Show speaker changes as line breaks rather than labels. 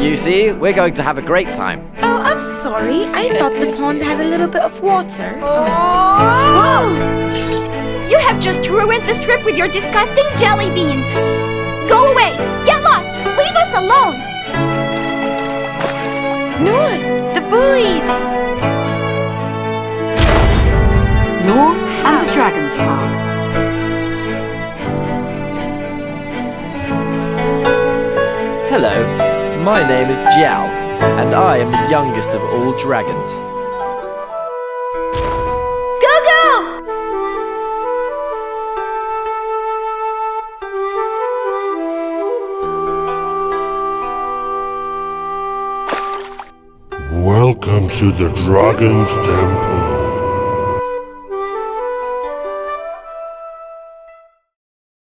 You see, we're going to have a great time.
Oh, I'm sorry. I thought the pond had a little bit of water.
Oh! You have just ruined this trip with your disgusting jelly beans. Go away! Get lost! Leave us alone!
Noor, the bullies!
Noor and the Dragons Park.
Hello, my name is Jiao, and I am the youngest of all dragons.
Go, go!
Welcome to the Dragon's Temple.